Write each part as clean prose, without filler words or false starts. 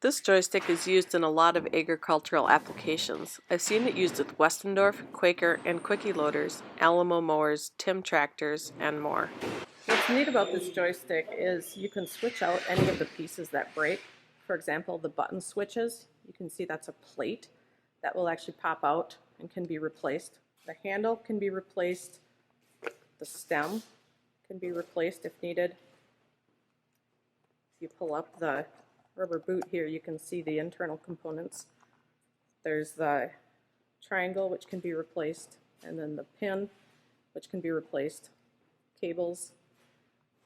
This joystick is used in a lot of agricultural applications. I've seen it used with Westendorf, Koyker, and Quickie loaders, Alamo mowers, Tim tractors, and more. What's neat about this joystick is you can switch out any of the pieces that break. For example, the button switches, you can see that's a plate that will actually pop out and can be replaced. The handle can be replaced, the stem can be replaced if needed. If you pull up the rubber boot here, you can see the internal components. There's the triangle, which can be replaced, and then the pin, which can be replaced. Cables,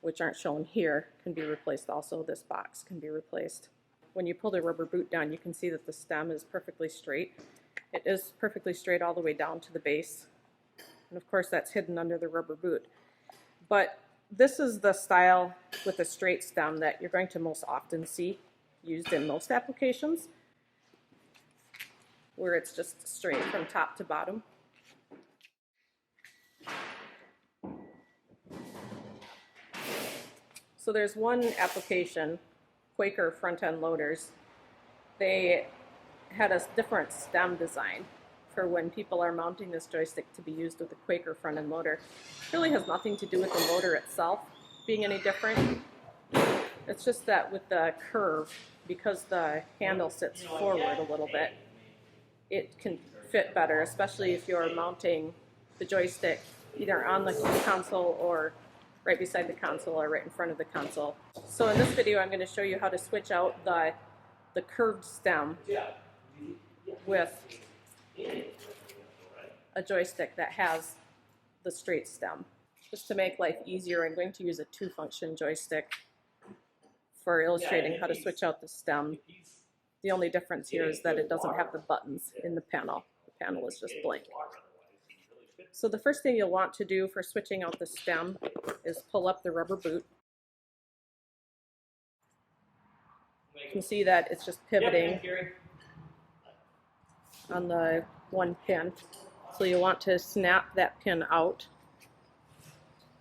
which aren't shown here, can be replaced also. This box can be replaced. When you pull the rubber boot down, you can see that the stem is perfectly straight. It is perfectly straight all the way down to the base, and of course that's hidden under the rubber boot. But this is the style with a straight stem that you're going to most often see used in most applications, where it's just straight from top to bottom. So there's one application, Koyker front-end loaders. They had a different stem design for when people are mounting this joystick to be used with a Koyker front-end loader. It really has nothing to do with the motor itself being any different. It's just that with the curve, because the handle sits forward a little bit, it can fit better, especially if you're mounting the joystick either on the console or right beside the console or right in front of the console. So in this video I'm going to show you how to switch out the curved stem with a joystick that has the straight stem. Just to make life easier, I'm going to use a two-function joystick for illustrating how to switch out the stem. The only difference here is that it doesn't have the buttons in the panel. The panel is just blank. So the first thing you'll want to do for switching out the stem is pull up the rubber boot. You can see that it's just pivoting on the one pin. So you want to snap that pin out,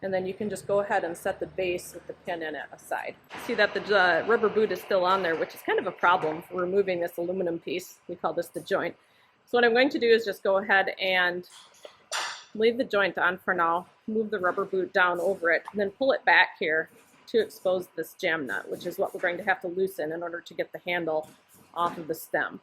and then you can just go ahead and set the base with the pin in it aside. See that the rubber boot is still on there, which is kind of a problem for removing this aluminum piece. We call this the joint. So what I'm going to do is just go ahead and leave the joint on for now, move the rubber boot down over it, and then pull it back here to expose this jam nut, which is what we're going to have to loosen in order to get the handle off of the stem.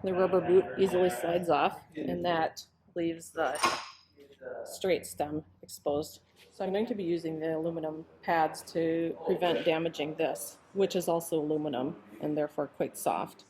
The rubber boot easily slides off, and that leaves the straight stem exposed. So I'm going to be using the aluminum pads to prevent damaging this, which is also aluminum and therefore quite soft.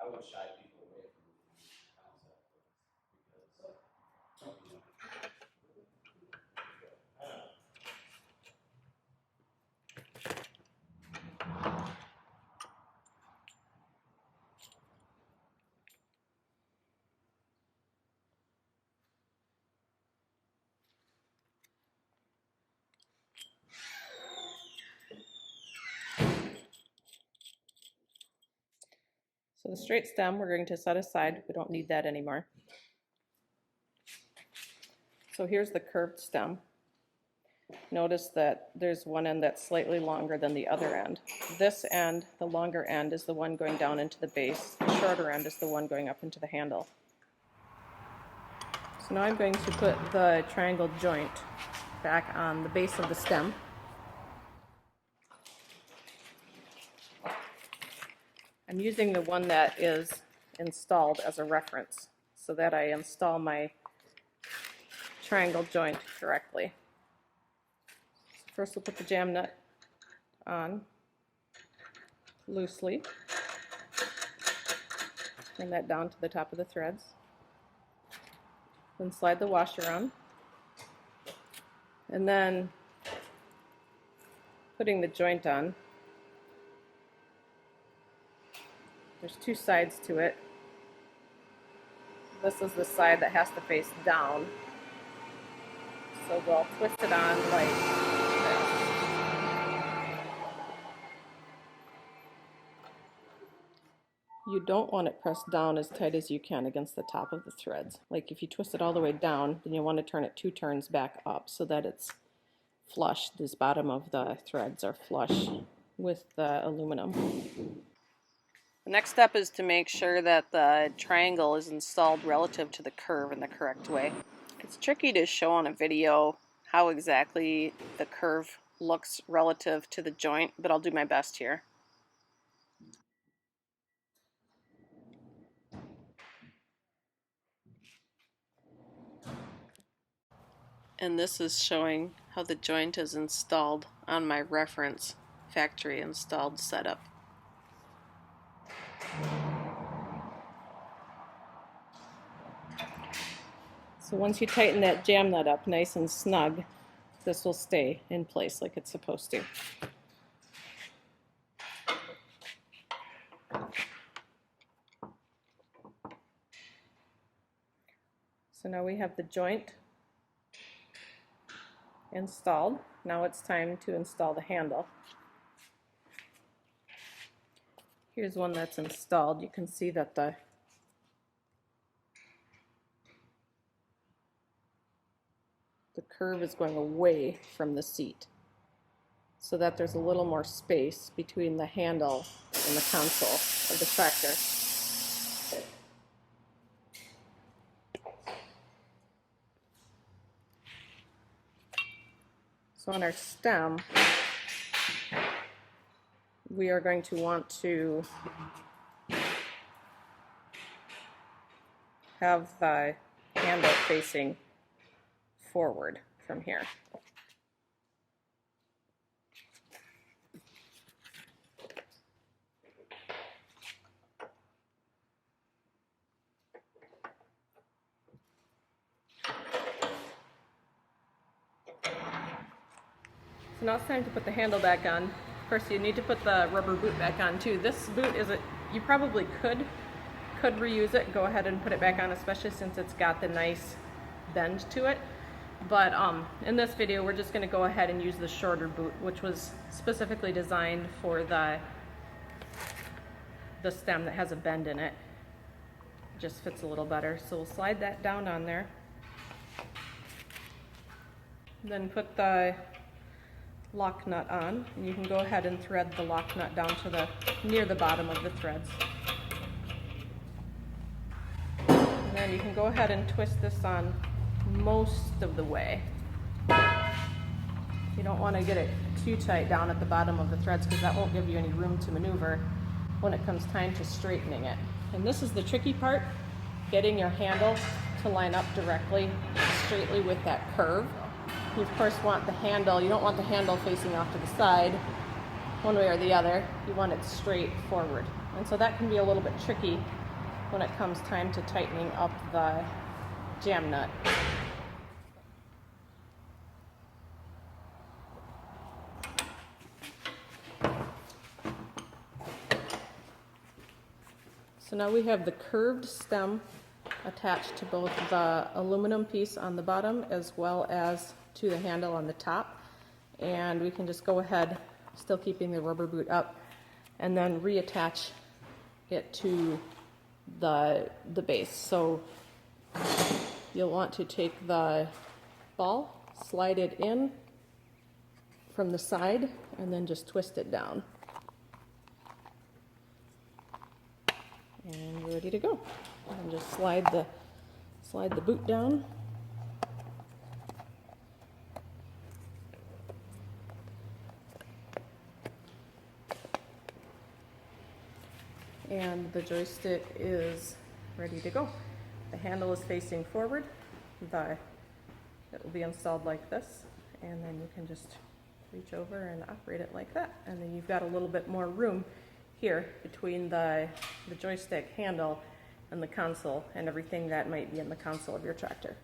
I would shy people away from the concept So the straight stem we're going to set aside. We don't need that anymore. So here's the curved stem. Notice that there's one end that's slightly longer than the other end. This end, the longer end, is the one going down into the base. The shorter end is the one going up into the handle. So now I'm going to put the triangle joint back on the base of the stem. I'm using the one that is installed as a reference so that I install my triangle joint correctly. First we'll put the jam nut on loosely. Bring that down to the top of the threads. Then slide the washer on. And then putting the joint on. There's two sides to it. This is the side that has to face down. So we'll twist it on like this. You don't want it pressed down as tight as you can against the top of the threads. Like if you twist it all the way down, then you want to turn it 2 turns back up so that it's flush. This bottom of the threads are flush with the aluminum. The next step is to make sure that the triangle is installed relative to the curve in the correct way. It's tricky to show on a video how exactly the curve looks relative to the joint, but I'll do my best here. And this is showing how the joint is installed on my reference factory installed setup. So once you tighten that jam nut up nice and snug, this will stay in place like it's supposed to. So now we have the joint installed. Now it's time to install the handle. Here's one that's installed. You can see that the curve is going away from the seat so that there's a little more space between the handle and the console of the tractor. So on our stem, we are going to want to have the handle facing forward from here. So now it's time to put the handle back on. Of course, you need to put the rubber boot back on too. This boot you probably could reuse it, go ahead and put it back on, especially since it's got the nice bend to it. But in this video, we're just going to go ahead and use the shorter boot, which was specifically designed for the stem that has a bend in it. It just fits a little better. So we'll slide that down on there. Then put the lock nut on, and you can go ahead and thread the lock nut down to near the bottom of the threads. And then you can go ahead and twist this on most of the way. You don't want to get it too tight down at the bottom of the threads because that won't give you any room to maneuver when it comes time to straightening it. And this is the tricky part, getting your handle to line up directly, straightly with that curve. You of course want the handle, you don't want the handle facing off to the side one way or the other. You want it straight forward. And so that can be a little bit tricky when it comes time to tightening up the jam nut. So now we have the curved stem attached to both the aluminum piece on the bottom as well as to the handle on the top. And we can just go ahead, still keeping the rubber boot up, and then reattach it to the base. So you'll want to take the ball, slide it in from the side, and then just twist it down. And we're ready to go. And just slide the boot down. And the joystick is ready to go. The handle is facing forward. The It will be installed like this, and then you can just reach over and operate it like that. And then you've got a little bit more room here between the joystick handle and the console and everything that might be in the console of your tractor.